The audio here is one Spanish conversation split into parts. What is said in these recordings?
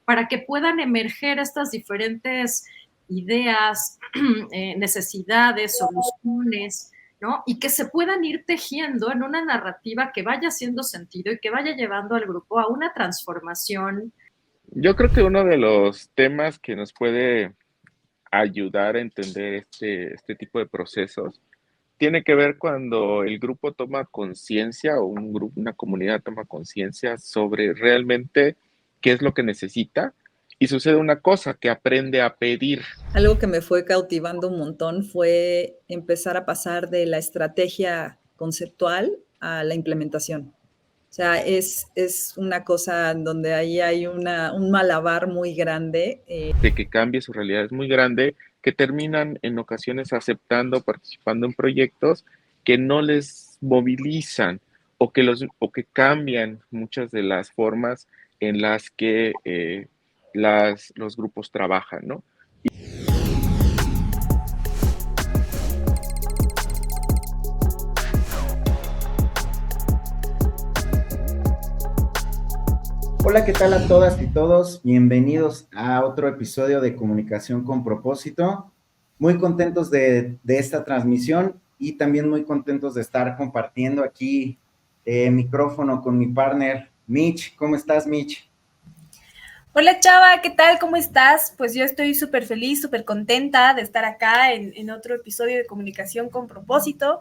para que puedan emerger estas diferentes ideas, necesidades, soluciones, ¿no? Y que se puedan ir tejiendo en una narrativa que vaya haciendo sentido y que vaya llevando al grupo a una transformación. Yo creo que uno de los temas que nos puede ayudar a entender este tipo de procesos tiene que ver cuando el grupo toma conciencia o un grupo, una comunidad toma conciencia sobre realmente qué es lo que necesita y sucede una cosa, que aprende a pedir. Algo que me fue cautivando un montón fue empezar a pasar de la estrategia conceptual a la implementación. O sea, es una cosa donde ahí hay un malabar muy grande. De que cambie su realidad es muy grande, que terminan en ocasiones aceptando, participando en proyectos que no les movilizan o que cambian muchas de las formas en las que los grupos trabajan, ¿no? Hola, ¿qué tal a todas y todos? Bienvenidos a otro episodio de Comunicación con Propósito. Muy contentos de esta transmisión y también muy contentos de estar compartiendo aquí micrófono con mi partner, Mitch. ¿Cómo estás, Mitch? Hola Chava, ¿qué tal? ¿Cómo estás? Pues yo estoy súper feliz, súper contenta de estar acá en otro episodio de Comunicación con Propósito.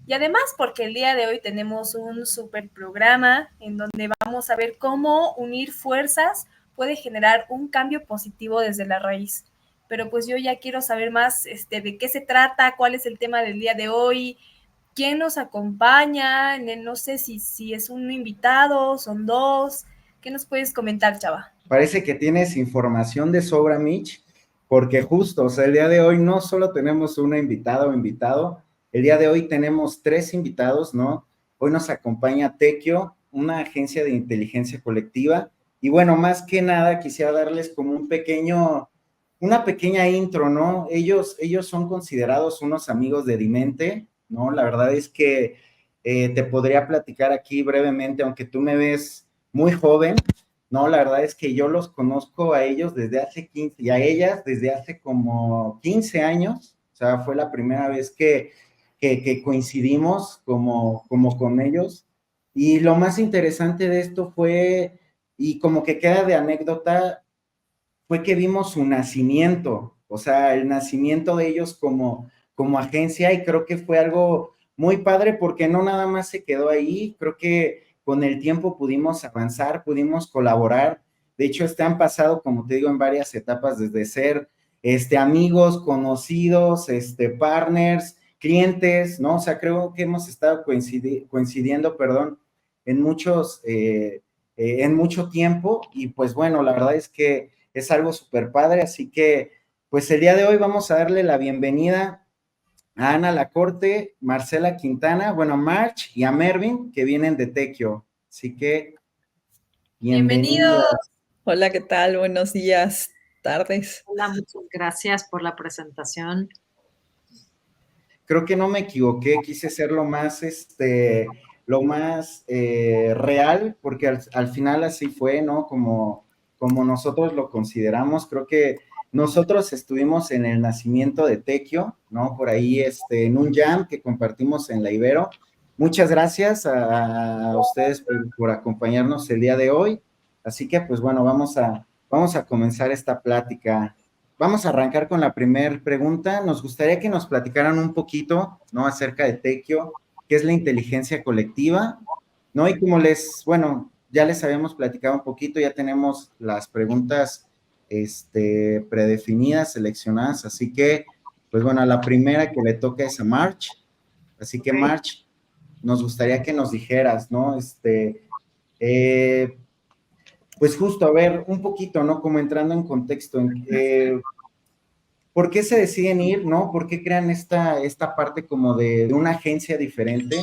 Y además porque el día de hoy tenemos un súper programa en donde vamos a ver cómo unir fuerzas puede generar un cambio positivo desde la raíz. Pero pues yo ya quiero saber más de qué se trata, cuál es el tema del día de hoy, quién nos acompaña, no sé si es un invitado, son dos. ¿Qué nos puedes comentar, Chava? Parece que tienes información de sobra, Mitch, porque justo, o sea, el día de hoy no solo tenemos una invitada o invitado, el día de hoy tenemos 3 invitados, ¿no? Hoy nos acompaña Tequio, una agencia de inteligencia colectiva, y bueno, más que nada quisiera darles como una pequeña intro, ¿no? Ellos son considerados unos amigos de Dimente, ¿no? La verdad es que te podría platicar aquí brevemente, aunque tú me ves muy joven. No, la verdad es que yo los conozco a ellos desde hace 15 y a ellas desde hace como 15 años. O sea, fue la primera vez que coincidimos como con ellos. Y lo más interesante de esto fue, y como que queda de anécdota, fue que vimos su nacimiento, o sea, el nacimiento de ellos como agencia, y creo que fue algo muy padre porque no nada más se quedó ahí, creo que con el tiempo pudimos avanzar, pudimos colaborar. De hecho, han pasado, como te digo, en varias etapas, desde ser amigos, conocidos, partners, clientes, ¿no? O sea, creo que hemos estado coincidiendo, perdón, en mucho tiempo, y pues bueno, la verdad es que es algo súper padre, así que pues el día de hoy vamos a darle la bienvenida a Ana Lacorte, Marcela Quintana, bueno, a March y a Mervin, que vienen de Tequio. Así que, bienvenidos. Hola, ¿qué tal? Buenos días, tardes. Hola, muchas gracias por la presentación. Creo que no me equivoqué, quise ser lo más real, porque al final así fue, ¿no? Como nosotros lo consideramos. Creo que nosotros estuvimos en el nacimiento de Tequio, ¿no? Por ahí, en un jam que compartimos en la Ibero. Muchas gracias a ustedes por acompañarnos el día de hoy. Así que, pues bueno, vamos a comenzar esta plática. Vamos a arrancar con la primera pregunta. Nos gustaría que nos platicaran un poquito, ¿no? Acerca de Tequio, qué es la inteligencia colectiva, ¿no? Y como ya les habíamos platicado un poquito, ya tenemos las preguntas, predefinidas, seleccionadas, así que, pues bueno, la primera que le toca es a March. Así que, March, nos gustaría que nos dijeras, ¿no? Pues justo, a ver, un poquito, ¿no? Como entrando en contexto, ¿por qué se deciden ir, no? ¿Por qué crean esta parte como de una agencia diferente,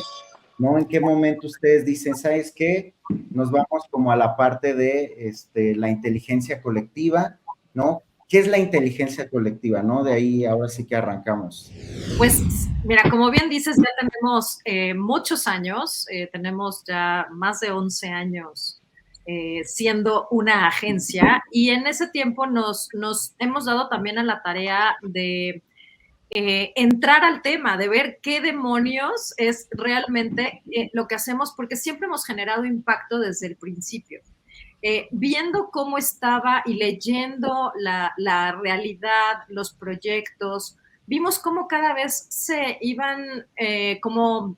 ¿no? ¿En qué momento ustedes dicen, ¿sabes qué? Nos vamos como a la parte de la inteligencia colectiva, ¿no? ¿Qué es la inteligencia colectiva, no? De ahí ahora sí que arrancamos. Pues mira, como bien dices, ya tenemos muchos años, tenemos ya más de 11 años siendo una agencia, y en ese tiempo nos hemos dado también a la tarea de entrar al tema, de ver qué demonios es realmente lo que hacemos, porque siempre hemos generado impacto desde el principio. Viendo cómo estaba y leyendo la realidad, los proyectos, vimos cómo cada vez se iban como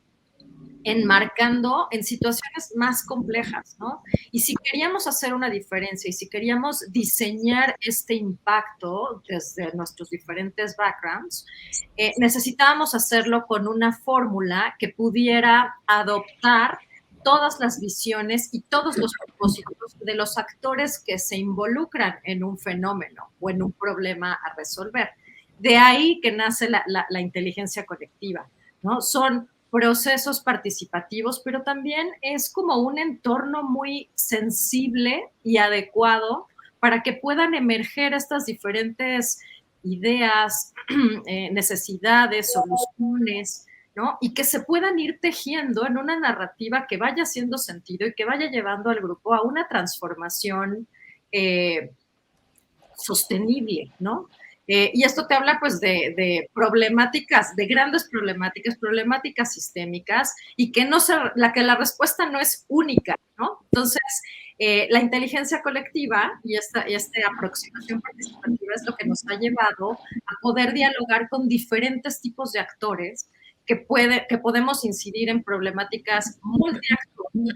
enmarcando en situaciones más complejas, ¿no? Y si queríamos hacer una diferencia y si queríamos diseñar este impacto desde nuestros diferentes backgrounds, necesitábamos hacerlo con una fórmula que pudiera adoptar todas las visiones y todos los propósitos de los actores que se involucran en un fenómeno o en un problema a resolver. De ahí que nace la inteligencia colectiva, ¿no? Son procesos participativos, pero también es como un entorno muy sensible y adecuado para que puedan emerger estas diferentes ideas, necesidades, soluciones, ¿no? Y que se puedan ir tejiendo en una narrativa que vaya haciendo sentido y que vaya llevando al grupo a una transformación sostenible, ¿no? Y esto te habla pues de problemáticas, de grandes problemáticas sistémicas, y que la respuesta no es única, ¿no? Entonces, la inteligencia colectiva y esta aproximación participativa es lo que nos ha llevado a poder dialogar con diferentes tipos de actores que podemos incidir en problemáticas multiactores,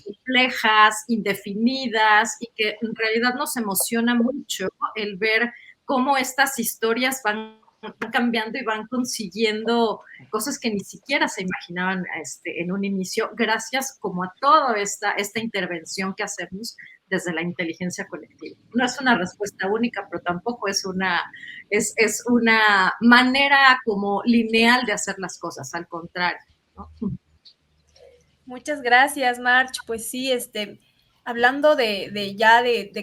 complejas, indefinidas, y que en realidad nos emociona mucho el ver cómo estas historias van cambiando y van consiguiendo cosas que ni siquiera se imaginaban en un inicio, gracias como a toda esta intervención que hacemos desde la inteligencia colectiva. No es una respuesta única, pero tampoco es una manera como lineal de hacer las cosas, al contrario, ¿no? Muchas gracias, March. Pues sí, hablando de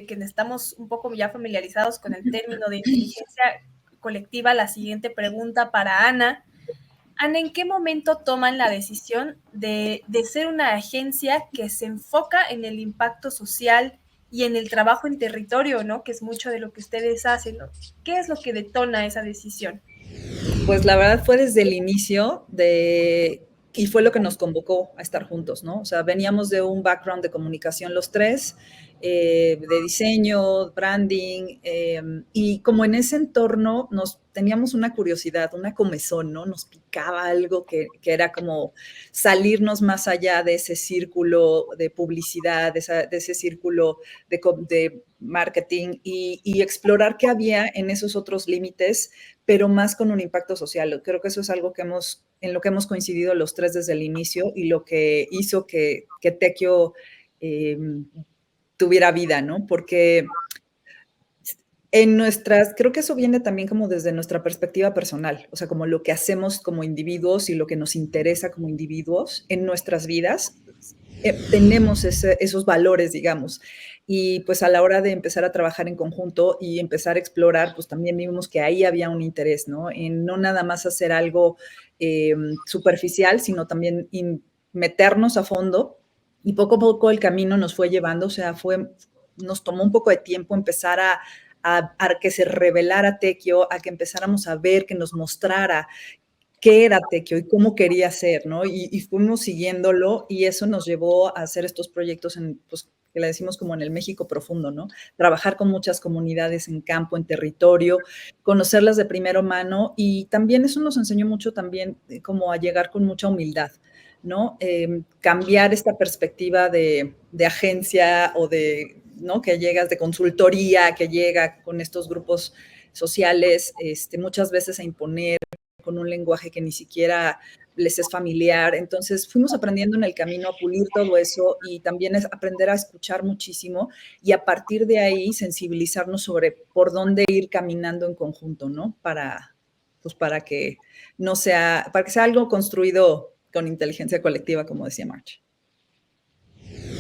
que estamos un poco ya familiarizados con el término de inteligencia colectiva, la siguiente pregunta para Ana. Ana, ¿en qué momento toman la decisión de ser una agencia que se enfoca en el impacto social y en el trabajo en territorio, ¿no? Que es mucho de lo que ustedes hacen, ¿no? ¿Qué es lo que detona esa decisión? Pues la verdad fue desde el inicio y fue lo que nos convocó a estar juntos, ¿no? O sea, veníamos de un background de comunicación los tres, de diseño, branding, y como en ese entorno teníamos una curiosidad, una comezón, ¿no? Nos picaba algo que era como salirnos más allá de ese círculo de publicidad, de ese círculo de marketing y explorar qué había en esos otros límites, pero más con un impacto social. Creo que eso es algo en lo que hemos coincidido los tres desde el inicio y lo que hizo que Tequio tuviera vida, ¿no? Porque creo que eso viene también como desde nuestra perspectiva personal, o sea, como lo que hacemos como individuos y lo que nos interesa como individuos en nuestras vidas, tenemos esos valores, digamos. Y pues a la hora de empezar a trabajar en conjunto y empezar a explorar, pues también vimos que ahí había un interés, ¿no? En no nada más hacer algo superficial, sino también meternos a fondo, y poco a poco el camino nos fue llevando, o sea, nos tomó un poco de tiempo empezar a que se revelara Tequio, a que empezáramos a ver, que nos mostrara qué era Tequio y cómo quería ser, ¿no? Y fuimos siguiéndolo, y eso nos llevó a hacer estos proyectos pues, que le decimos como en el México profundo, ¿no? Trabajar con muchas comunidades en campo, en territorio, conocerlas de primera mano, y también eso nos enseñó mucho también como a llegar con mucha humildad, ¿no? Cambiar esta perspectiva de agencia o ¿no? Que llegas de consultoría, que llega con estos grupos sociales, muchas veces a imponer con un lenguaje que ni siquiera les es familiar. Entonces fuimos aprendiendo en el camino a pulir todo eso, y también es aprender a escuchar muchísimo, y a partir de ahí sensibilizarnos sobre por dónde ir caminando en conjunto, ¿no? Para que sea algo construido con inteligencia colectiva, como decía March.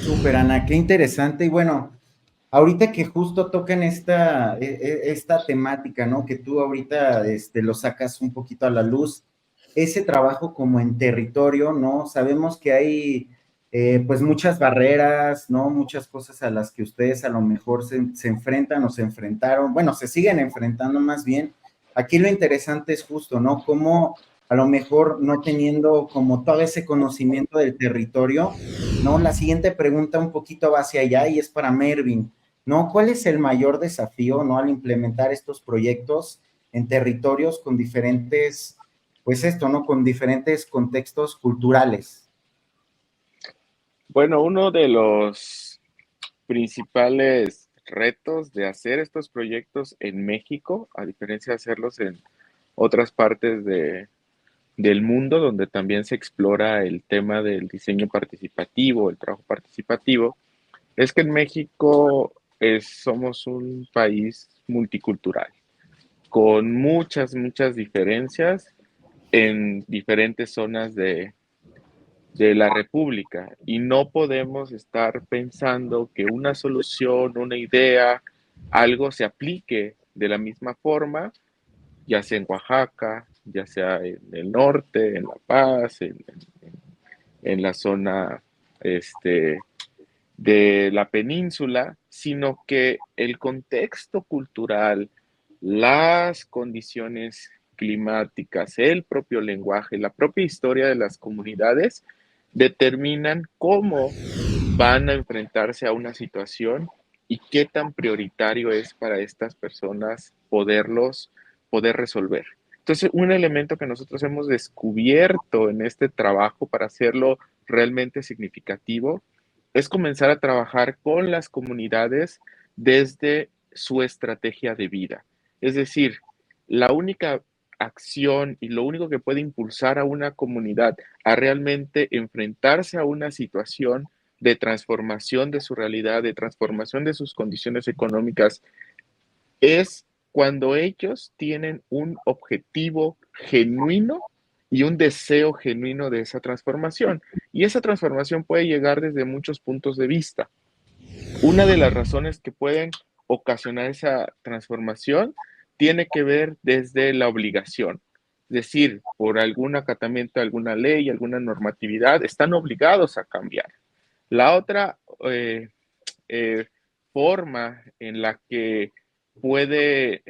Súper, Ana, qué interesante. Y bueno, ahorita que justo tocan esta temática, ¿no? Que tú ahorita lo sacas un poquito a la luz, ese trabajo como en territorio, ¿no? Sabemos que hay pues muchas barreras, ¿no? Muchas cosas a las que ustedes a lo mejor se enfrentan o se enfrentaron, bueno, se siguen enfrentando más bien. Aquí lo interesante es justo, ¿no? Cómo a lo mejor no teniendo como todo ese conocimiento del territorio, ¿no? La siguiente pregunta un poquito va hacia allá y es para Mervin, ¿no? ¿Cuál es el mayor desafío, ¿no? Al implementar estos proyectos en territorios con diferentes, pues esto, ¿no? Con diferentes contextos culturales. Bueno, uno de los principales retos de hacer estos proyectos en México, a diferencia de hacerlos en otras partes del mundo, donde también se explora el tema del diseño participativo, el trabajo participativo, es que en México somos un país multicultural, con muchas diferencias en diferentes zonas de la República, y no podemos estar pensando que una solución, una idea, algo se aplique de la misma forma, ya sea en Oaxaca, ya sea en el norte, en La Paz, en la zona de la península, sino que el contexto cultural, las condiciones climáticas, el propio lenguaje, la propia historia de las comunidades determinan cómo van a enfrentarse a una situación y qué tan prioritario es para estas personas poder resolver. Entonces, un elemento que nosotros hemos descubierto en este trabajo para hacerlo realmente significativo es comenzar a trabajar con las comunidades desde su estrategia de vida. Es decir, la única acción y lo único que puede impulsar a una comunidad a realmente enfrentarse a una situación de transformación de su realidad, de transformación de sus condiciones económicas, es cuando ellos tienen un objetivo genuino y un deseo genuino de esa transformación. Y esa transformación puede llegar desde muchos puntos de vista. Una de las razones que pueden ocasionar esa transformación tiene que ver desde la obligación. Es decir, por algún acatamiento, alguna ley, alguna normatividad, están obligados a cambiar. La otra eh, forma en la que puede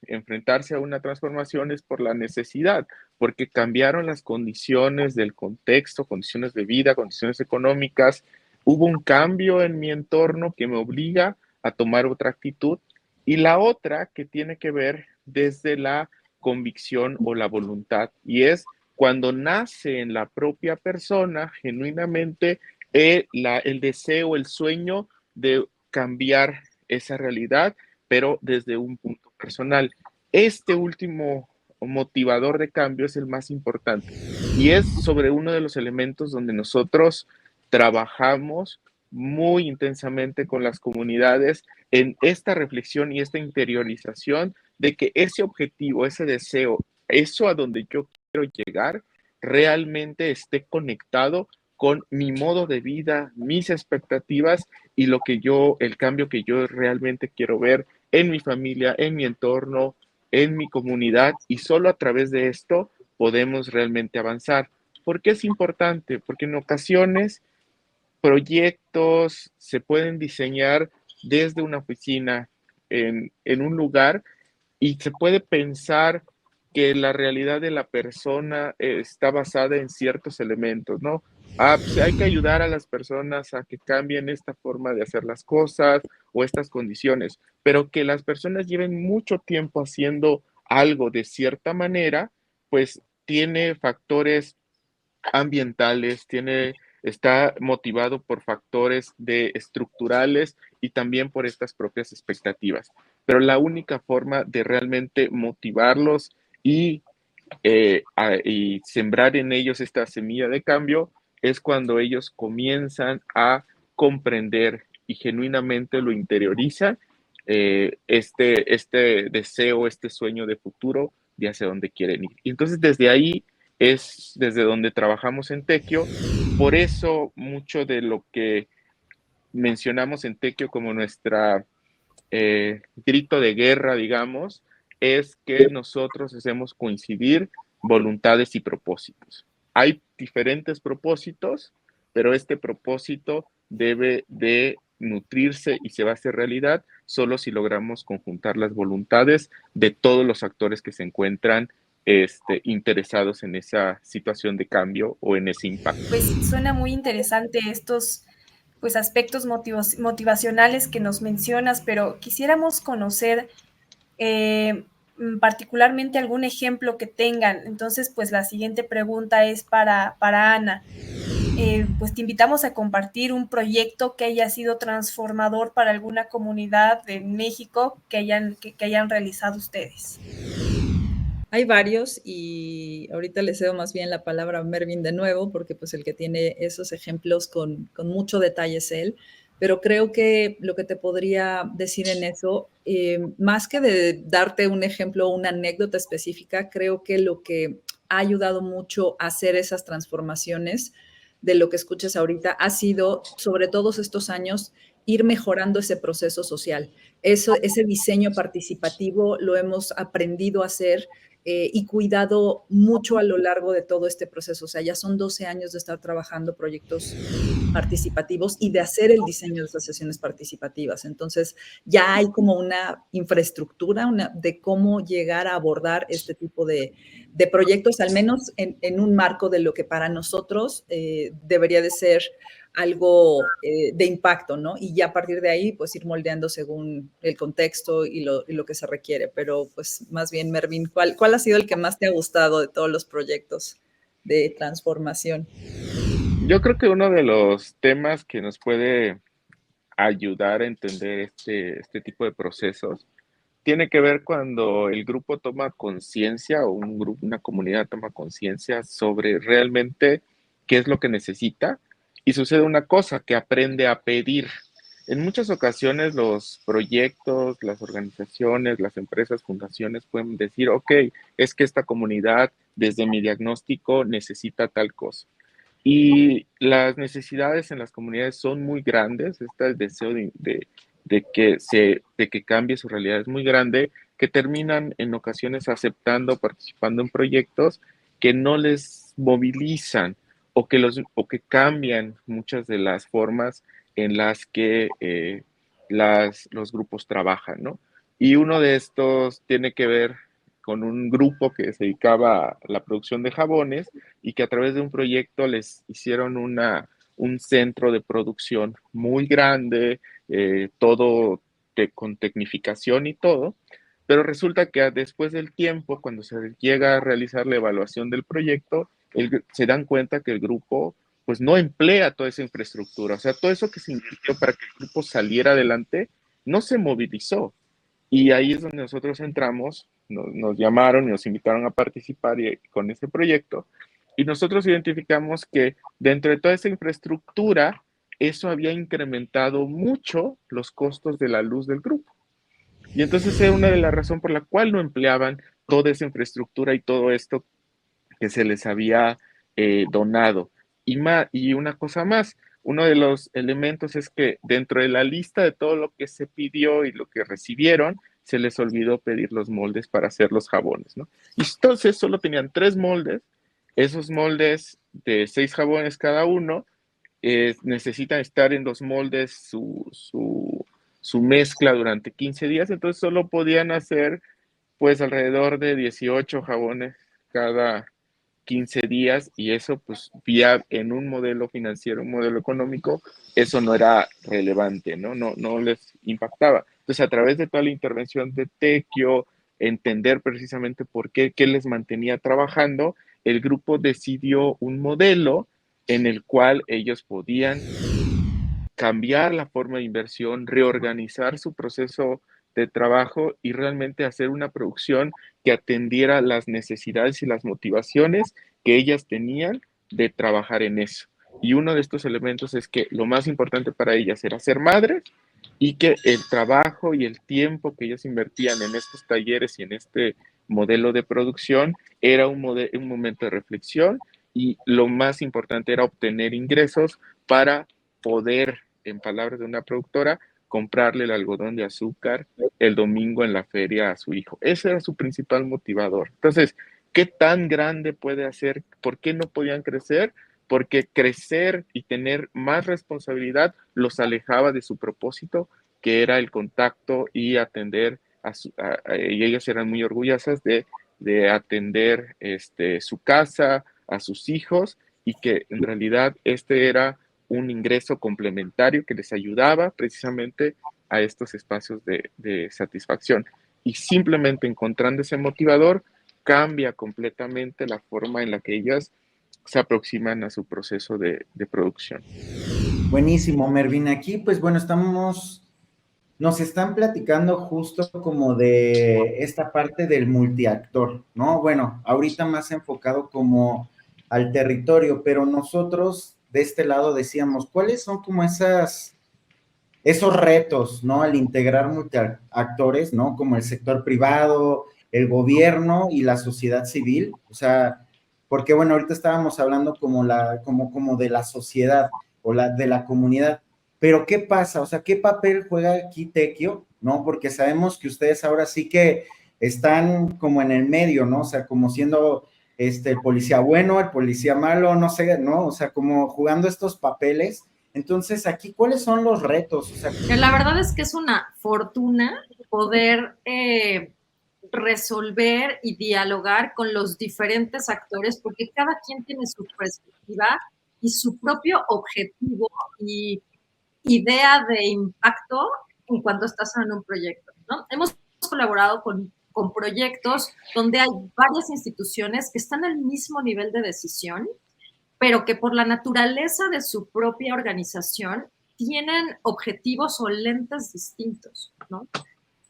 enfrentarse a una transformación es por la necesidad, porque cambiaron las condiciones del contexto, condiciones de vida, condiciones económicas. Hubo un cambio en mi entorno que me obliga a tomar otra actitud, y la otra que tiene que ver desde la convicción o la voluntad, y es cuando nace en la propia persona genuinamente el deseo, el sueño de cambiar esa realidad, pero desde un punto personal. Este último motivador de cambio es el más importante y es sobre uno de los elementos donde nosotros trabajamos muy intensamente con las comunidades en esta reflexión y esta interiorización de que ese objetivo, ese deseo, eso a donde yo quiero llegar, realmente esté conectado con mi modo de vida, mis expectativas y el cambio que yo realmente quiero ver en mi familia, en mi entorno, en mi comunidad, y solo a través de esto podemos realmente avanzar. ¿Por qué es importante? Porque en ocasiones proyectos se pueden diseñar desde una oficina en un lugar y se puede pensar que la realidad de la persona está basada en ciertos elementos, ¿no? Pues hay que ayudar a las personas a que cambien esta forma de hacer las cosas o estas condiciones, pero que las personas lleven mucho tiempo haciendo algo de cierta manera, pues tiene factores ambientales, está motivado por factores estructurales y también por estas propias expectativas. Pero la única forma de realmente motivarlos y sembrar en ellos esta semilla de cambio es cuando ellos comienzan a comprender y genuinamente lo interiorizan, este deseo, este sueño de futuro de hacia dónde quieren ir. Y entonces desde ahí es desde donde trabajamos en Tequio. Por eso mucho de lo que mencionamos en Tequio como nuestra grito de guerra, digamos, es que nosotros hacemos coincidir voluntades y propósitos. Hay diferentes propósitos, pero este propósito debe de nutrirse y se va a hacer realidad solo si logramos conjuntar las voluntades de todos los actores que se encuentran interesados en esa situación de cambio o en ese impacto. Pues suena muy interesante estos pues aspectos motivacionales que nos mencionas, pero quisiéramos conocer particularmente algún ejemplo que tengan. Entonces, pues la siguiente pregunta es para Ana. Pues te invitamos a compartir un proyecto que haya sido transformador para alguna comunidad de México que hayan realizado ustedes. Hay varios y ahorita le cedo más bien la palabra a Mervin de nuevo, porque pues el que tiene esos ejemplos con mucho detalle es él, pero creo que lo que te podría decir en eso, más que de darte un ejemplo o una anécdota específica, creo que lo que ha ayudado mucho a hacer esas transformaciones de lo que escuchas ahorita ha sido, sobre todos estos años, ir mejorando ese proceso social. Ese diseño participativo lo hemos aprendido a hacer y cuidado mucho a lo largo de todo este proceso. O sea, ya son 12 años de estar trabajando proyectos participativos y de hacer el diseño de esas sesiones participativas. Entonces, ya hay como una infraestructura de cómo llegar a abordar este tipo de proyectos, al menos en un marco de lo que para nosotros debería de ser algo de impacto, ¿no? Y ya a partir de ahí, pues ir moldeando según el contexto y lo que se requiere. Pero pues más bien, Mervin, ¿cuál ha sido el que más te ha gustado de todos los proyectos de transformación? Yo creo que uno de los temas que nos puede ayudar a entender este tipo de procesos tiene que ver cuando el grupo toma conciencia o una comunidad toma conciencia sobre realmente qué es lo que necesita y sucede una cosa, que aprende a pedir. En muchas ocasiones los proyectos, las organizaciones, las empresas, fundaciones pueden decir, ok, es que esta comunidad desde mi diagnóstico necesita tal cosa. Y las necesidades en las comunidades son muy grandes, el deseo de que cambie su realidad es muy grande, que terminan en ocasiones aceptando, participando en proyectos que no les movilizan o que cambian muchas de las formas en las que los grupos trabajan, ¿no? Y uno de estos tiene que ver con un grupo que se dedicaba a la producción de jabones y que a través de un proyecto les hicieron un centro de producción muy grande, todo con tecnificación y todo, pero resulta que después del tiempo, cuando se llega a realizar la evaluación del proyecto, se dan cuenta que el grupo pues no emplea toda esa infraestructura, o sea, todo eso que se invirtió para que el grupo saliera adelante, no se movilizó. Y ahí es donde nosotros entramos, nos llamaron y nos invitaron a participar con ese proyecto, y nosotros identificamos que dentro de toda esa infraestructura, eso había incrementado mucho los costos de la luz del grupo. Y entonces era una de las razones por la cual no empleaban toda esa infraestructura y todo esto que se les había donado. Y una cosa más, uno de los elementos es que dentro de la lista de todo lo que se pidió y lo que recibieron, se les olvidó pedir los moldes para hacer los jabones, ¿no? Y entonces solo tenían 3 moldes, esos moldes de 6 jabones cada uno, necesitan estar en los moldes su mezcla durante 15 días, entonces solo podían hacer pues alrededor de 18 jabones cada 15 días y eso pues en un modelo financiero, un modelo económico, eso no era relevante, ¿no? No les impactaba. Entonces a través de toda la intervención de Tequio, entender precisamente qué les mantenía trabajando, el grupo decidió un modelo en el cual ellos podían cambiar la forma de inversión, reorganizar su proceso de trabajo y realmente hacer una producción que atendiera las necesidades y las motivaciones que ellas tenían de trabajar en eso. Y uno de estos elementos es que lo más importante para ellas era ser madres y que el trabajo y el tiempo que ellas invertían en estos talleres y en este modelo de producción era un momento de reflexión y lo más importante era obtener ingresos para poder, en palabras de una productora, comprarle el algodón de azúcar el domingo en la feria a su hijo. Ese era su principal motivador. Entonces, ¿qué tan grande puede hacer? ¿Por qué no podían crecer? porque crecer y tener más responsabilidad los alejaba de su propósito, que era el contacto y atender y ellas eran muy orgullosas de atender su casa, a sus hijos, y que en realidad este era un ingreso complementario que les ayudaba precisamente a estos espacios de satisfacción. Y simplemente encontrando ese motivador, cambia completamente la forma en la que ellas se aproximan a su proceso de producción. Buenísimo, Mervin. Aquí, pues bueno, nos están platicando justo como de esta parte del multiactor, ¿no? Bueno, ahorita más enfocado como al territorio, pero nosotros de este lado decíamos, ¿cuáles son como esos retos, ¿no? Al integrar multiactores, ¿no? Como el sector privado, el gobierno y la sociedad civil, o sea, porque bueno, ahorita estábamos hablando como de la sociedad o de la comunidad, pero ¿qué pasa? O sea, ¿qué papel juega aquí Tequio? ¿No? Porque sabemos que ustedes ahora sí que están como en el medio, ¿no? O sea, como siendo el policía bueno, el policía malo, no sé, ¿no? O sea, como jugando estos papeles. Entonces, aquí, ¿cuáles son los retos? O sea, la verdad es que es una fortuna poder resolver y dialogar con los diferentes actores, porque cada quien tiene su perspectiva y su propio objetivo y idea de impacto en cuanto estás en un proyecto, ¿no? Hemos colaborado con proyectos donde hay varias instituciones que están al mismo nivel de decisión, pero que por la naturaleza de su propia organización tienen objetivos o lentes distintos, ¿no?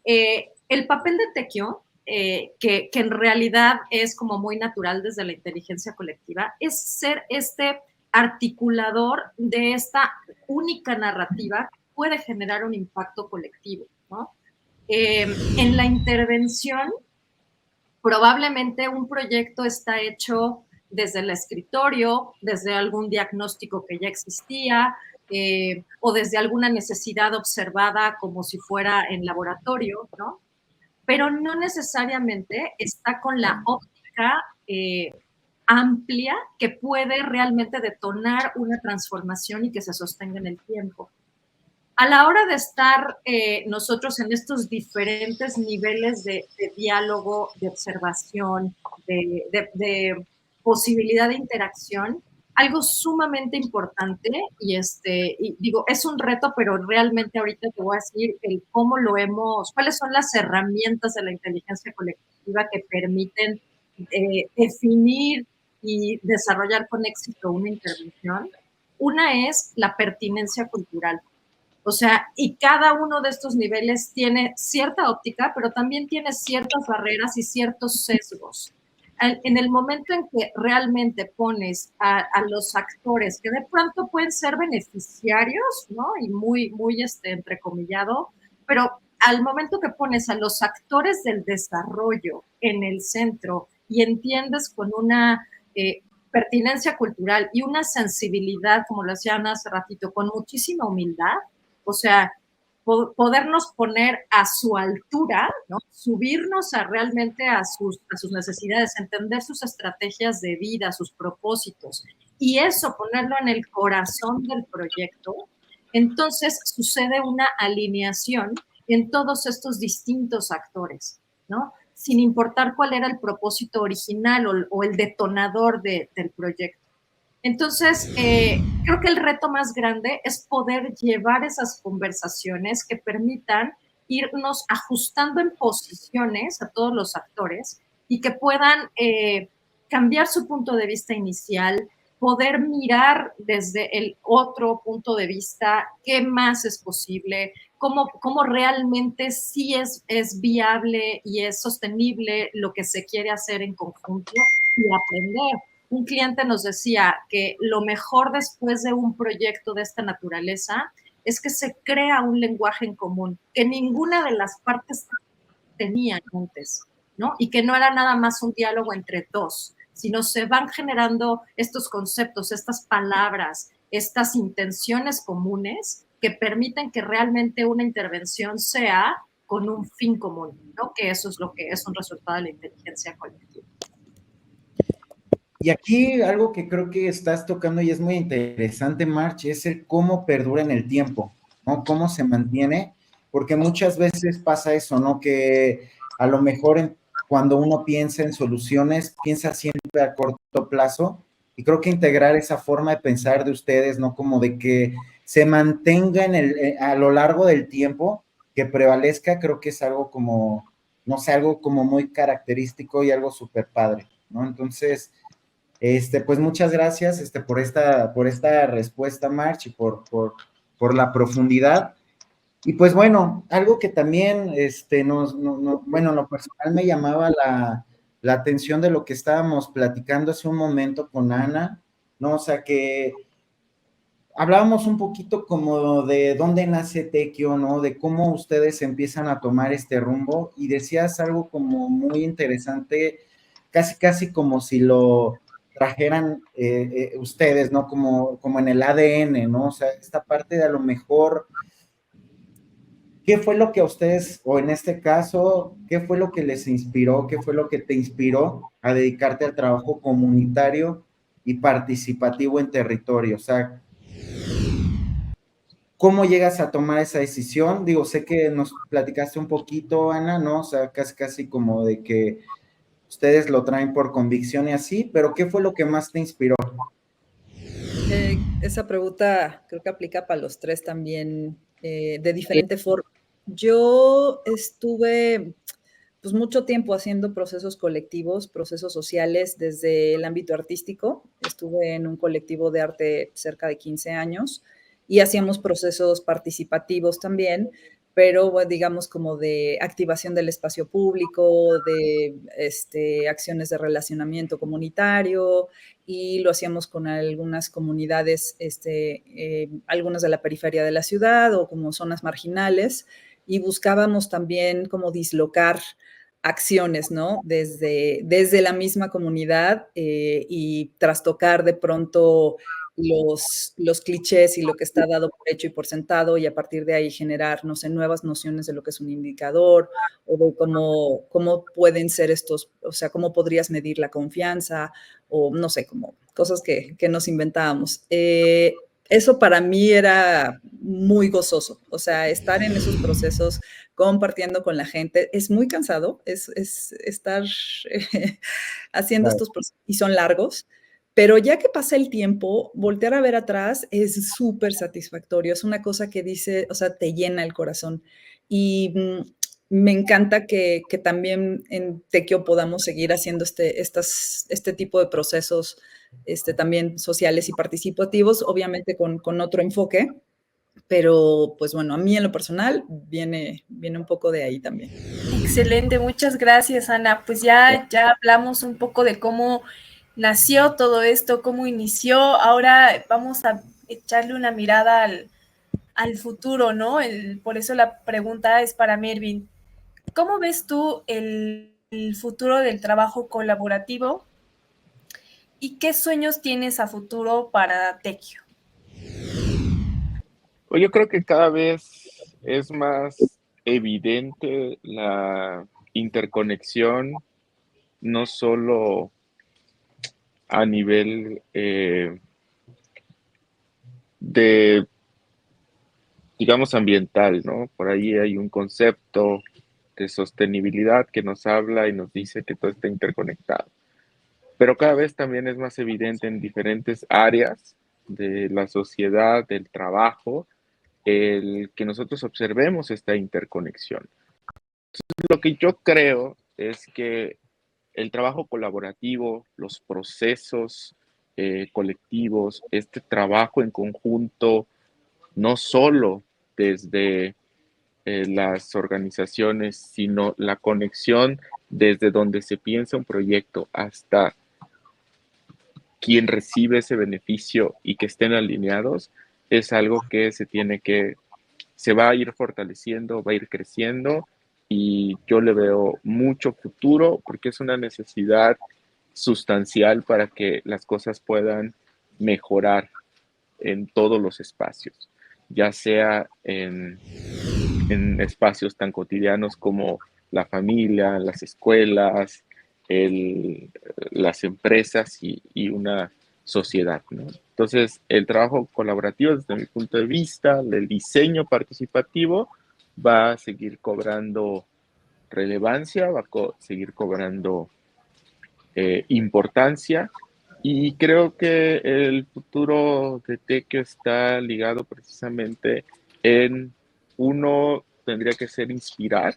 El papel de Tequio, que en realidad es como muy natural desde la inteligencia colectiva, es ser este articulador de esta única narrativa que puede generar un impacto colectivo, ¿no? En la intervención, probablemente un proyecto está hecho desde el escritorio, desde algún diagnóstico que ya existía, o desde alguna necesidad observada como si fuera en laboratorio, ¿no? Pero no necesariamente está con la óptica amplia que puede realmente detonar una transformación y que se sostenga en el tiempo. A la hora de estar nosotros en estos diferentes niveles de diálogo, de observación, de posibilidad de interacción, algo sumamente importante y digo, es un reto, pero realmente ahorita te voy a decir cuáles son las herramientas de la inteligencia colectiva que permiten definir y desarrollar con éxito una intervención. Una es la pertinencia cultural. O sea, y cada uno de estos niveles tiene cierta óptica, pero también tiene ciertas barreras y ciertos sesgos. En el momento en que realmente pones a los actores que de pronto pueden ser beneficiarios, ¿no? Y muy entrecomillado, pero al momento que pones a los actores del desarrollo en el centro y entiendes con una pertinencia cultural y una sensibilidad, como lo decían hace ratito, con muchísima humildad, o sea, podernos poner a su altura, ¿no? Subirnos realmente a sus necesidades, entender sus estrategias de vida, sus propósitos, y eso ponerlo en el corazón del proyecto, entonces sucede una alineación en todos estos distintos actores, ¿no? Sin importar cuál era el propósito original o el detonador del proyecto. Entonces, creo que el reto más grande es poder llevar esas conversaciones que permitan irnos ajustando en posiciones a todos los actores y que puedan cambiar su punto de vista inicial, poder mirar desde el otro punto de vista qué más es posible, cómo realmente sí es viable y es sostenible lo que se quiere hacer en conjunto y aprender. Un cliente nos decía que lo mejor después de un proyecto de esta naturaleza es que se crea un lenguaje en común, que ninguna de las partes tenían antes, ¿no? Y que no era nada más un diálogo entre dos, sino se van generando estos conceptos, estas palabras, estas intenciones comunes que permiten que realmente una intervención sea con un fin común, ¿no? Que eso es lo que es un resultado de la inteligencia colectiva. Y aquí algo que creo que estás tocando y es muy interesante, March, es el cómo perdura en el tiempo, ¿no? Cómo se mantiene, porque muchas veces pasa eso, ¿no? Que a lo mejor cuando uno piensa en soluciones, piensa siempre a corto plazo, y creo que integrar esa forma de pensar de ustedes, ¿no? Como de que se mantenga a lo largo del tiempo, que prevalezca, creo que es algo como, no sé, algo como muy característico y algo súper padre, ¿no? Entonces, pues muchas gracias por esta respuesta, March, y por la profundidad. Y pues bueno, algo que también, bueno, en lo personal me llamaba la atención de lo que estábamos platicando hace un momento con Ana, ¿no? O sea, que hablábamos un poquito como de dónde nace Tequio, ¿no? De cómo ustedes empiezan a tomar este rumbo, y decías algo como muy interesante, casi, casi como si lo trajeran ustedes, ¿no? Como en el ADN, ¿no? O sea, esta parte de a lo mejor, ¿qué fue lo que a ustedes, o en este caso, qué fue lo que les inspiró, qué fue lo que te inspiró a dedicarte al trabajo comunitario y participativo en territorio? O sea, ¿cómo llegas a tomar esa decisión? Digo, sé que nos platicaste un poquito, Ana, ¿no? O sea, casi, casi como de que ustedes lo traen por convicción y así, pero ¿qué fue lo que más te inspiró? Esa pregunta creo que aplica para los tres también, de diferente forma. Yo estuve pues mucho tiempo haciendo procesos colectivos, procesos sociales desde el ámbito artístico. Estuve en un colectivo de arte cerca de 15 años y hacíamos procesos participativos también, pero bueno, digamos como de activación del espacio público, de acciones de relacionamiento comunitario, y lo hacíamos con algunas comunidades, algunas de la periferia de la ciudad o como zonas marginales, y buscábamos también como dislocar acciones, ¿no? Desde la misma comunidad, y trastocar de pronto los clichés y lo que está dado por hecho y por sentado, y a partir de ahí generar, no sé, nuevas nociones de lo que es un indicador, o de cómo pueden ser estos, o sea, cómo podrías medir la confianza, o no sé, como cosas que nos inventábamos. Eso para mí era muy gozoso, o sea, estar en esos procesos compartiendo con la gente. Es muy cansado, es estar haciendo Claro. estos procesos, y son largos, pero ya que pasa el tiempo, voltear a ver atrás es súper satisfactorio. Es una cosa que dice, o sea, te llena el corazón. Y me encanta que también en Tequio podamos seguir haciendo este tipo de procesos, también sociales y participativos, obviamente con otro enfoque, pero pues bueno, a mí en lo personal viene un poco de ahí también. Excelente, muchas gracias, Ana. Pues ya hablamos un poco de cómo nació todo esto, cómo inició. Ahora vamos a echarle una mirada al futuro, ¿no? Por eso la pregunta es para Mervin. ¿Cómo ves tú el futuro del trabajo colaborativo y qué sueños tienes a futuro para Tequio? Pues yo creo que cada vez es más evidente la interconexión, no solo a nivel de, digamos, ambiental, ¿no? Por ahí hay un concepto de sostenibilidad que nos habla y nos dice que todo está interconectado. Pero cada vez también es más evidente en diferentes áreas de la sociedad, del trabajo, el que nosotros observemos esta interconexión. Lo que yo creo es que el trabajo colaborativo, los procesos colectivos, este trabajo en conjunto, no solo desde las organizaciones, sino la conexión desde donde se piensa un proyecto hasta quien recibe ese beneficio y que estén alineados, es algo que se va a ir fortaleciendo, va a ir creciendo, y yo le veo mucho futuro porque es una necesidad sustancial para que las cosas puedan mejorar en todos los espacios, ya sea en espacios tan cotidianos como la familia, las escuelas, las empresas y una sociedad, ¿no? Entonces, el trabajo colaborativo, desde mi punto de vista, del diseño participativo, va a seguir cobrando relevancia, va a seguir cobrando importancia, y creo que el futuro de Tequio está ligado precisamente en, uno, tendría que ser inspirar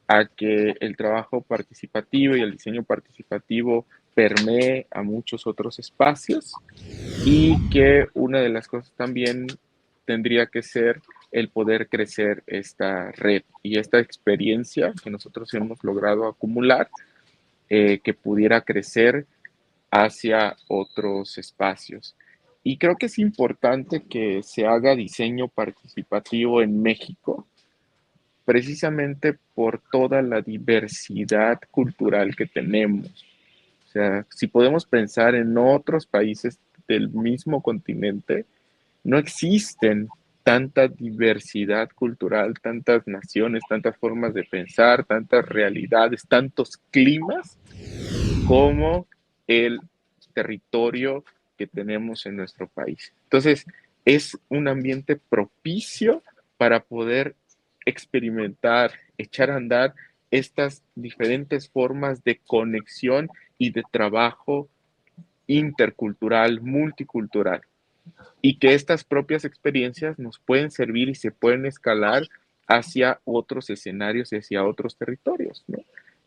a que el trabajo participativo y el diseño participativo permee a muchos otros espacios, y que una de las cosas también tendría que ser el poder crecer esta red y esta experiencia que nosotros hemos logrado acumular, que pudiera crecer hacia otros espacios. Y creo que es importante que se haga diseño participativo en México, precisamente por toda la diversidad cultural que tenemos. O sea, si podemos pensar en otros países del mismo continente, no existen tanta diversidad cultural, tantas naciones, tantas formas de pensar, tantas realidades, tantos climas como el territorio que tenemos en nuestro país. Entonces, es un ambiente propicio para poder experimentar, echar a andar estas diferentes formas de conexión y de trabajo intercultural, multicultural, y que estas propias experiencias nos pueden servir y se pueden escalar hacia otros escenarios y hacia otros territorios, ¿no?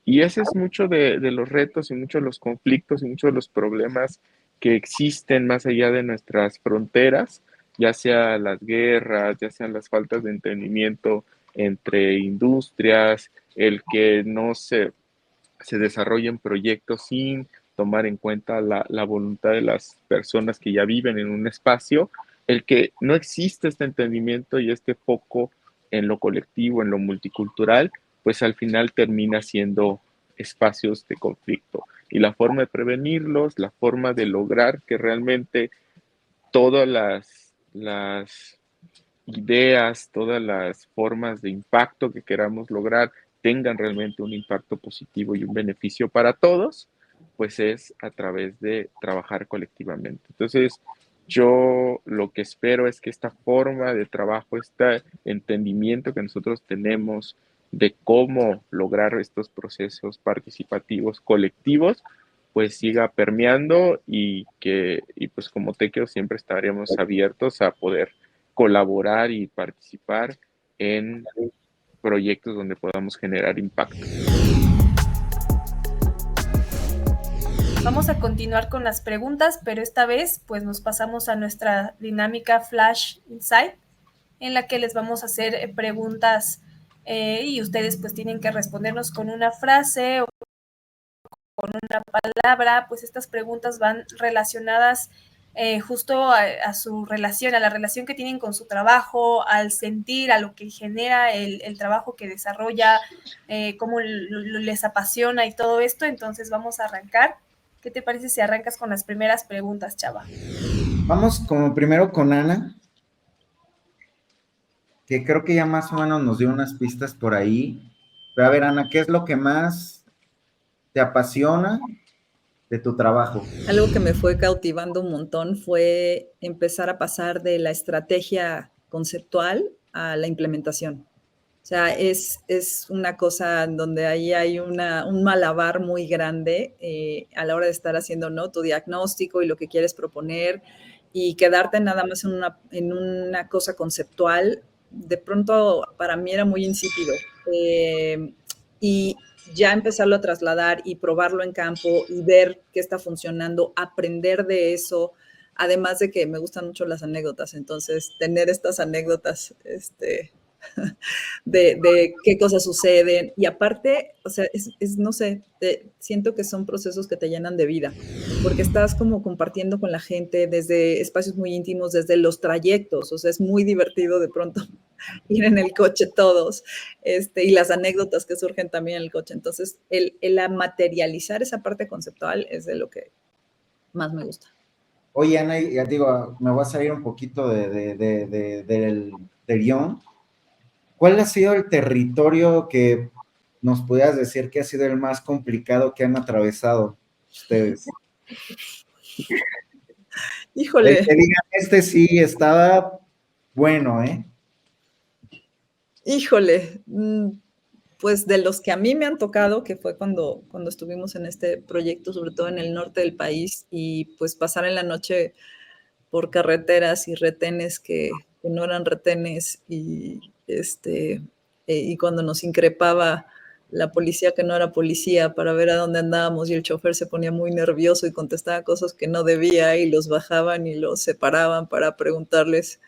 Y ese es mucho de los retos y muchos de los conflictos y muchos de los problemas que existen más allá de nuestras fronteras, ya sea las guerras, ya sean las faltas de entendimiento entre industrias, el que no se desarrollen proyectos sin tomar en cuenta la voluntad de las personas que ya viven en un espacio, el que no existe este entendimiento y este foco en lo colectivo, en lo multicultural, pues al final termina siendo espacios de conflicto. Y la forma de prevenirlos, la forma de lograr que realmente todas las ideas, todas las formas de impacto que queramos lograr tengan realmente un impacto positivo y un beneficio para todos, pues es a través de trabajar colectivamente. Entonces, yo lo que espero es que esta forma de trabajo, este entendimiento que nosotros tenemos de cómo lograr estos procesos participativos colectivos, pues siga permeando, y pues como Tequio siempre estaremos abiertos a poder colaborar y participar en proyectos donde podamos generar impacto. Vamos a continuar con las preguntas, pero esta vez pues nos pasamos a nuestra dinámica Flash Insight, en la que les vamos a hacer preguntas y ustedes pues tienen que respondernos con una frase o con una palabra. Pues estas preguntas van relacionadas justo a su relación, a la relación que tienen con su trabajo, al sentir, a lo que genera el trabajo que desarrolla, cómo les apasiona y todo esto. Entonces vamos a arrancar. ¿Qué te parece si arrancas con las primeras preguntas, Chava? Vamos como primero con Ana, que creo que ya más o menos nos dio unas pistas por ahí. Pero a ver, Ana, ¿qué es lo que más te apasiona de tu trabajo? Algo que me fue cautivando un montón fue empezar a pasar de la estrategia conceptual a la implementación. O sea, es una cosa donde ahí hay un malabar muy grande a la hora de estar haciendo, ¿no?, tu diagnóstico y lo que quieres proponer, y quedarte nada más en una cosa conceptual. De pronto para mí era muy insípido. Y ya empezarlo a trasladar y probarlo en campo y ver qué está funcionando, aprender de eso, además de que me gustan mucho las anécdotas, entonces tener estas anécdotas de qué cosas suceden, y aparte, o sea, no sé, siento que son procesos que te llenan de vida, porque estás como compartiendo con la gente desde espacios muy íntimos, desde los trayectos. O sea, es muy divertido de pronto ir en el coche todos, y las anécdotas que surgen también en el coche. Entonces, el materializar esa parte conceptual es de lo que más me gusta. Oye, Ana, ya digo, me voy a salir un poquito del guión. ¿Cuál ha sido el territorio que nos pudieras decir qué ha sido el más complicado que han atravesado ustedes. Híjole. El que digan, este sí estaba bueno, ¿eh? Híjole, pues de los que a mí me han tocado, que fue cuando estuvimos en este proyecto, sobre todo en el norte del país, y pues pasar en la noche por carreteras y retenes que no eran retenes, y cuando nos increpaba la policía que no era policía para ver a dónde andábamos, y el chofer se ponía muy nervioso y contestaba cosas que no debía, y los bajaban y los separaban para preguntarles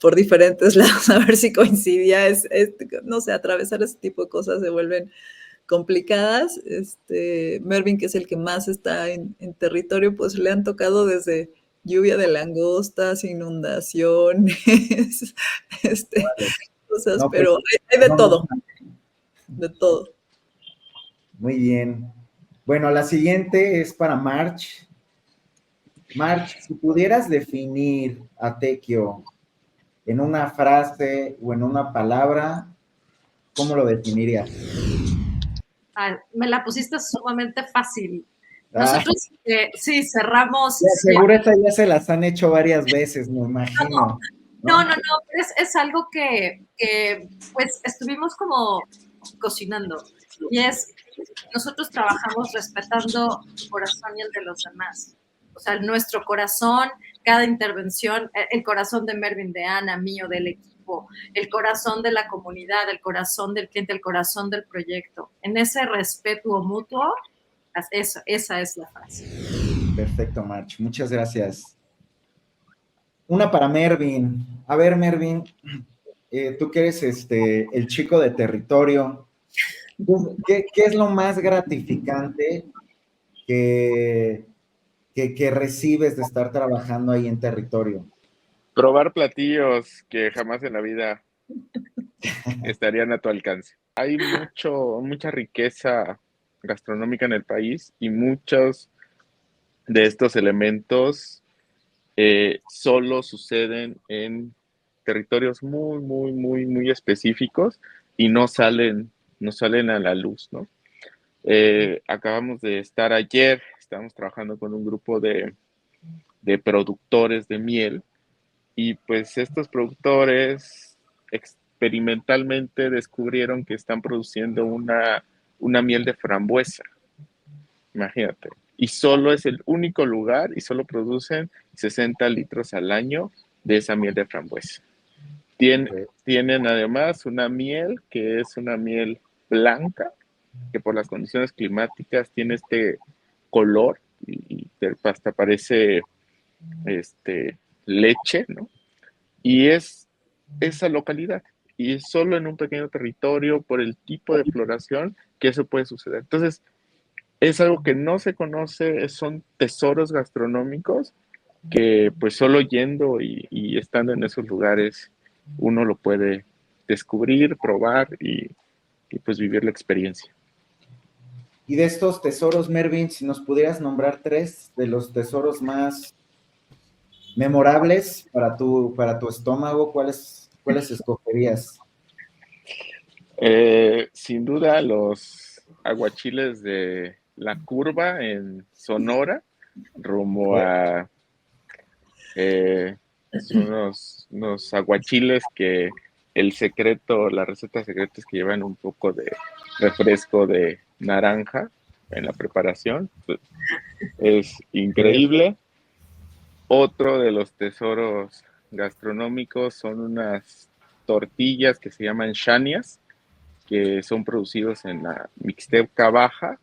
por diferentes lados a ver si coincidía. No sé, atravesar ese tipo de cosas se vuelven complicadas. Mervin, que es el que más está en territorio, pues le han tocado desde lluvia de langostas, inundaciones, cosas, No, pues, pero hay de no, todo, de todo. muy bien. Bueno, la siguiente es para March. March, si pudieras definir a Tequio en una frase o en una palabra, ¿cómo lo definirías? Me la pusiste sumamente fácil. Ah, Nosotros, sí, cerramos. seguro esta ya se las han hecho varias veces, me imagino. No, es algo que pues estuvimos como cocinando, y nosotros trabajamos respetando el corazón y el de los demás. O sea, nuestro corazón, cada intervención, el corazón de Mervin, de Ana, mío, del equipo, el corazón de la comunidad, el corazón del cliente, el corazón del proyecto. En ese respeto mutuo, esa es la frase. Perfecto, March. Muchas gracias. Una para Mervin. A ver, Mervin, tú que eres el chico de territorio, ¿qué es lo más gratificante que recibes de estar trabajando ahí en territorio? Probar platillos que jamás en la vida estarían a tu alcance. Hay mucha riqueza gastronómica en el país y muchos de estos elementos solo suceden en territorios muy, muy, muy, muy específicos y no salen a la luz, ¿no? Acabamos de estar ayer, estábamos trabajando con un grupo de productores de miel, y pues estos productores experimentalmente descubrieron que están produciendo una miel de frambuesa, imagínate, y solo es el único lugar y solo producen 60 litros al año de esa miel de frambuesa. Tienen además una miel que es una miel blanca, que por las condiciones climáticas tiene este color y hasta parece leche, ¿no? Y es esa localidad, y es solo en un pequeño territorio por el tipo de floración que eso puede suceder. Entonces, es algo que no se conoce, son tesoros gastronómicos que pues solo yendo y estando en esos lugares uno lo puede descubrir, probar y pues vivir la experiencia. Y de estos tesoros, Mervin, si nos pudieras nombrar 3 de los tesoros más memorables para tu estómago, ¿cuáles escogerías? Sin duda los aguachiles de La Curva en Sonora, rumbo a son unos aguachiles que la receta secreta es que llevan un poco de refresco de naranja en la preparación. Es increíble. Otro de los tesoros gastronómicos son unas tortillas que se llaman shanias, que son producidos en la Mixteca Baja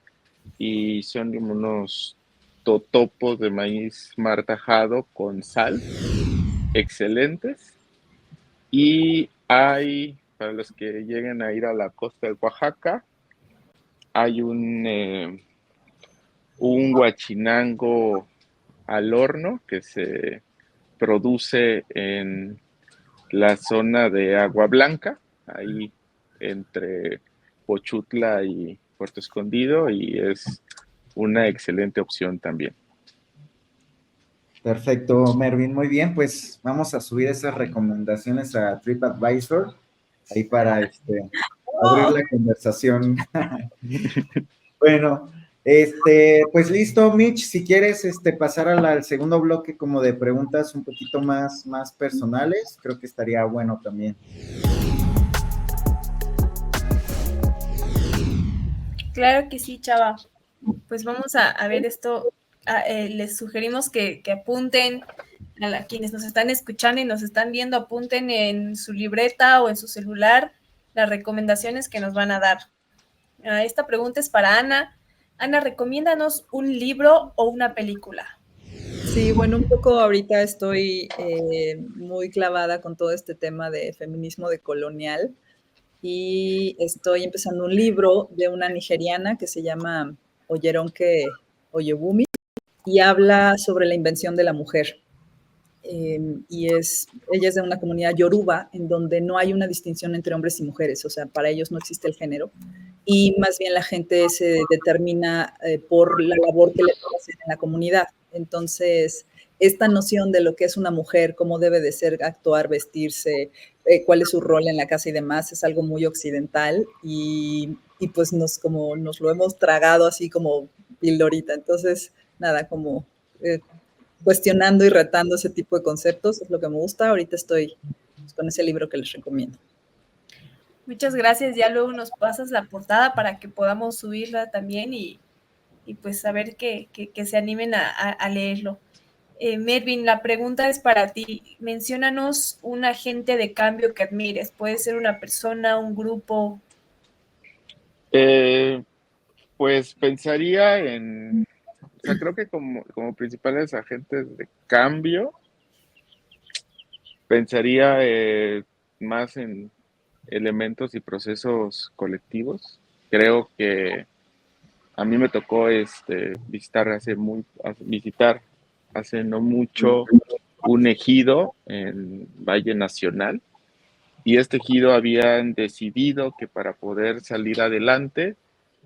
y son unos totopos de maíz martajado con sal, excelentes. Y hay, para los que lleguen a ir a la costa de Oaxaca, hay un huachinango al horno que se produce en la zona de Agua Blanca, ahí entre Pochutla y Puerto Escondido, y es una excelente opción también. Perfecto, Mervin, muy bien, pues vamos a subir esas recomendaciones a TripAdvisor, ahí para abrir la conversación. Bueno, pues listo, Mitch, si quieres pasar al segundo bloque como de preguntas un poquito más personales, creo que estaría bueno también. Claro que sí, Chava. Pues vamos a ver esto. Les sugerimos que apunten a quienes nos están escuchando y nos están viendo, apunten en su libreta o en su celular las recomendaciones que nos van a dar. Esta pregunta es para Ana. Ana, recomiéndanos un libro o una película. Sí, bueno, un poco ahorita estoy muy clavada con todo este tema de feminismo decolonial y estoy empezando un libro de una nigeriana que se llama Oyeronke Oyebumi y habla sobre la invención de la mujer. Ella es de una comunidad yoruba en donde no hay una distinción entre hombres y mujeres, o sea, para ellos no existe el género, y más bien la gente se determina por la labor que le toca hacer en la comunidad. Entonces, esta noción de lo que es una mujer, cómo debe de ser, actuar, vestirse, cuál es su rol en la casa y demás, es algo muy occidental y pues nos lo hemos tragado así como pildorita. Entonces, nada, como cuestionando y retando ese tipo de conceptos, es lo que me gusta. Ahorita estoy con ese libro que les recomiendo. Muchas gracias, ya luego nos pasas la portada para que podamos subirla también y pues saber que se animen a leerlo. Mervin, la pregunta es para ti. Menciónanos un agente de cambio que admires. Puede ser una persona, un grupo. Pues pensaría en, o sea, creo que como principales agentes de cambio, pensaría más en elementos y procesos colectivos. Creo que a mí me tocó visitar hace no mucho un ejido en Valle Nacional, y este ejido habían decidido que para poder salir adelante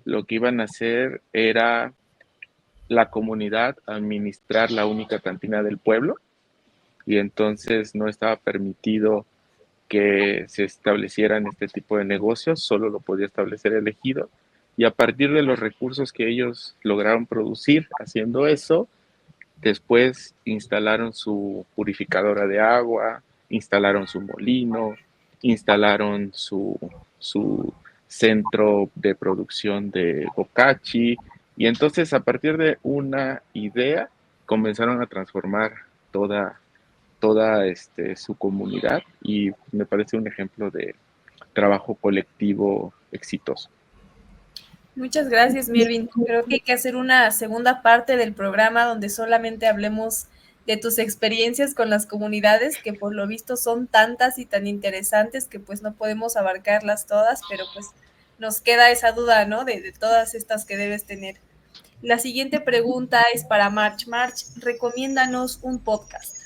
lo que iban a hacer era la comunidad administrar la única cantina del pueblo, y entonces no estaba permitido que se establecieran este tipo de negocios, solo lo podía establecer el ejido, y a partir de los recursos que ellos lograron producir haciendo eso, después instalaron su purificadora de agua, instalaron su molino, instalaron su centro de producción de bokashi, y entonces a partir de una idea comenzaron a transformar toda su comunidad, y me parece un ejemplo de trabajo colectivo exitoso. Muchas gracias, Mervin. Creo que hay que hacer una segunda parte del programa donde solamente hablemos de tus experiencias con las comunidades, que por lo visto son tantas y tan interesantes que pues no podemos abarcarlas todas, pero pues nos queda esa duda, ¿no? De todas estas que debes tener. La siguiente pregunta es para March. March, recomiéndanos un podcast.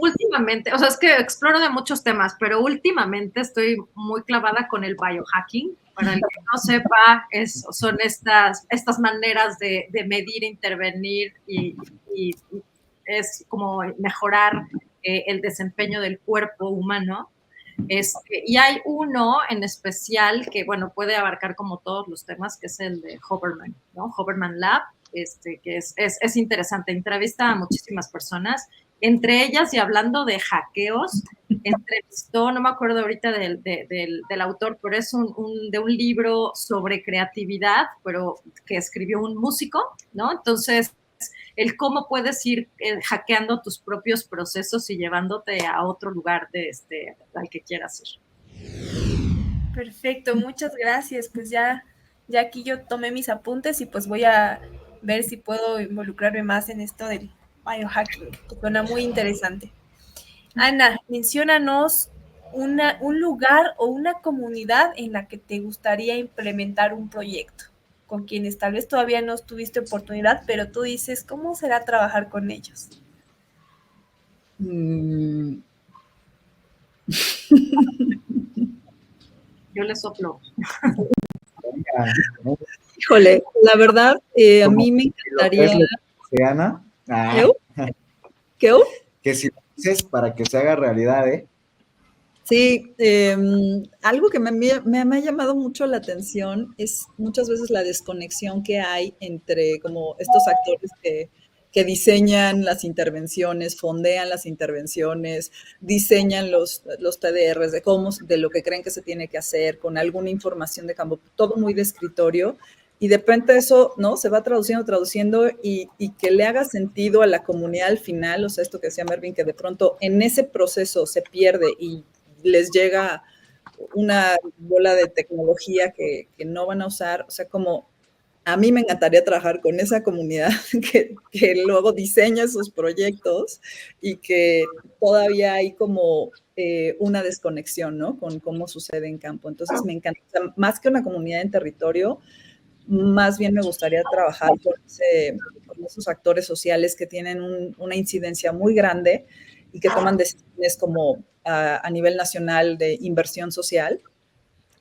Últimamente, o sea, es que exploro de muchos temas, pero últimamente estoy muy clavada con el biohacking. Para el que no sepa, son estas maneras de medir, intervenir y es como mejorar el desempeño del cuerpo humano. Y hay uno en especial que, bueno, puede abarcar como todos los temas, que es el de Hoverman, ¿no? Hoverman Lab, que es interesante. Entrevista a muchísimas personas, entre ellas, y hablando de hackeos, entrevistó, no me acuerdo ahorita del autor, pero es de un libro sobre creatividad, pero que escribió un músico, ¿no? Entonces, el cómo puedes ir hackeando tus propios procesos y llevándote a otro lugar al que quieras ir. Perfecto, muchas gracias. Pues ya aquí yo tomé mis apuntes y pues voy a ver si puedo involucrarme más en esto del biohacking, que suena muy interesante. Ana, menciónanos un lugar o una comunidad en la que te gustaría implementar un proyecto, con quienes tal vez todavía no tuviste oportunidad, pero tú dices, ¿cómo será trabajar con ellos? Yo le soplo. Híjole, la verdad, a mí me encantaría... Ana? ¿Qué? Que si lo dices para que se haga realidad, Sí, algo que me ha llamado mucho la atención es muchas veces la desconexión que hay entre como estos actores que diseñan las intervenciones, fondean las intervenciones, diseñan los TDRs de cómo, de lo que creen que se tiene que hacer, con alguna información de campo, todo muy de escritorio, y de repente eso, ¿no? Se va traduciendo y que le haga sentido a la comunidad al final, o sea, esto que decía Mervin, que de pronto en ese proceso se pierde y les llega una bola de tecnología que no van a usar, o sea, como a mí me encantaría trabajar con esa comunidad que luego diseña sus proyectos y que todavía hay como una desconexión, ¿no? Con cómo sucede en campo. Entonces me encanta, o sea, más que una comunidad en territorio, más bien me gustaría trabajar con esos actores sociales que tienen una incidencia muy grande y que toman decisiones como a nivel nacional de inversión social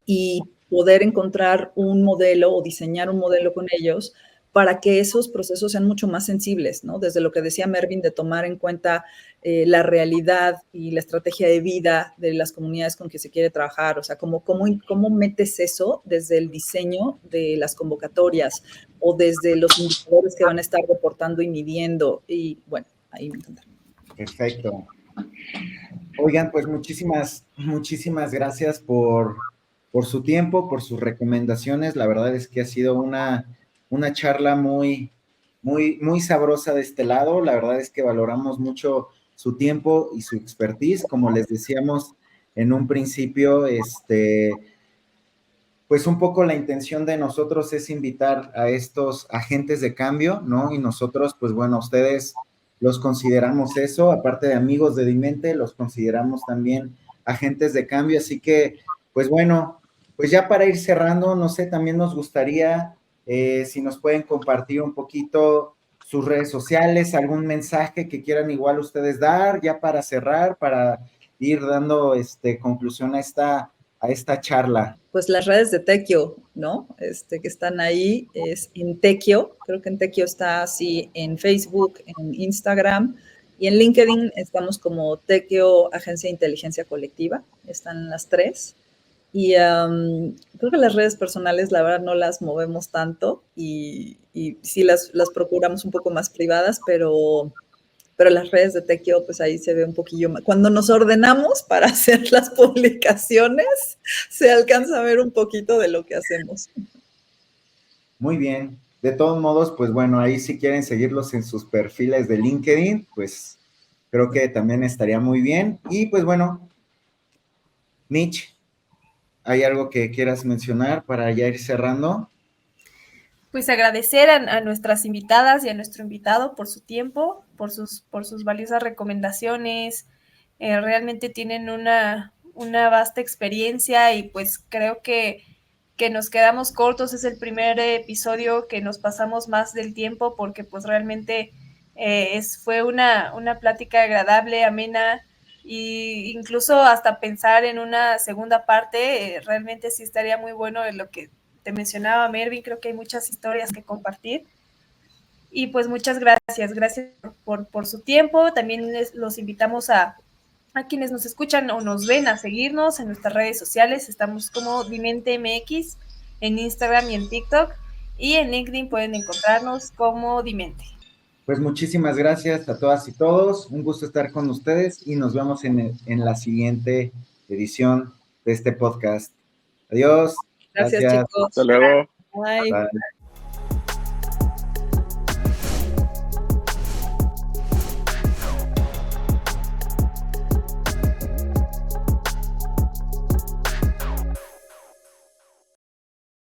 y poder encontrar un modelo o diseñar un modelo con ellos para que esos procesos sean mucho más sensibles, ¿no? Desde lo que decía Mervin, de tomar en cuenta la realidad y la estrategia de vida de las comunidades con que se quiere trabajar, o sea, cómo metes eso desde el diseño de las convocatorias o desde los indicadores que van a estar reportando y midiendo, y bueno, ahí me encanta. Perfecto. Oigan, pues muchísimas gracias por su tiempo, por sus recomendaciones. La verdad es que ha sido una charla muy sabrosa de este lado. La verdad es que valoramos mucho su tiempo y su expertise. Como les decíamos en un principio, pues un poco la intención de nosotros es invitar a estos agentes de cambio, ¿no? Y nosotros, pues bueno, ustedes los consideramos eso, aparte de amigos de Dimente, los consideramos también agentes de cambio, así que, pues bueno, pues ya para ir cerrando, no sé, también nos gustaría si nos pueden compartir un poquito sus redes sociales, algún mensaje que quieran igual ustedes dar, ya para cerrar, para ir dando conclusión a esta charla. Pues las redes de Tequio, ¿no? Que están ahí, es en Tequio, creo que en Tequio está así en Facebook, en Instagram y en LinkedIn estamos como Tequio Agencia de Inteligencia Colectiva, están las tres. Y creo que las redes personales, la verdad, no las movemos tanto y sí las procuramos un poco más privadas, pero las redes de Tequio, pues ahí se ve un poquillo más. Cuando nos ordenamos para hacer las publicaciones, se alcanza a ver un poquito de lo que hacemos. Muy bien. De todos modos, pues bueno, ahí si quieren seguirlos en sus perfiles de LinkedIn, pues creo que también estaría muy bien. Y pues bueno, Mitch, ¿hay algo que quieras mencionar para ya ir cerrando? Pues agradecer a nuestras invitadas y a nuestro invitado por su tiempo, por sus valiosas recomendaciones. Realmente tienen una vasta experiencia y pues creo que nos quedamos cortos. Es el primer episodio que nos pasamos más del tiempo porque pues realmente fue una plática agradable, amena, e incluso hasta pensar en una segunda parte. Realmente sí estaría muy bueno en lo que te mencionaba Mervin, creo que hay muchas historias que compartir. Y pues muchas gracias por su tiempo. También los invitamos a quienes nos escuchan o nos ven a seguirnos en nuestras redes sociales. Estamos como Dimente MX en Instagram y en TikTok. Y en LinkedIn pueden encontrarnos como Dimente. Pues muchísimas gracias a todas y todos. Un gusto estar con ustedes y nos vemos en la siguiente edición de este podcast. Adiós. Gracias, chicos. Hasta luego. Bye. Bye.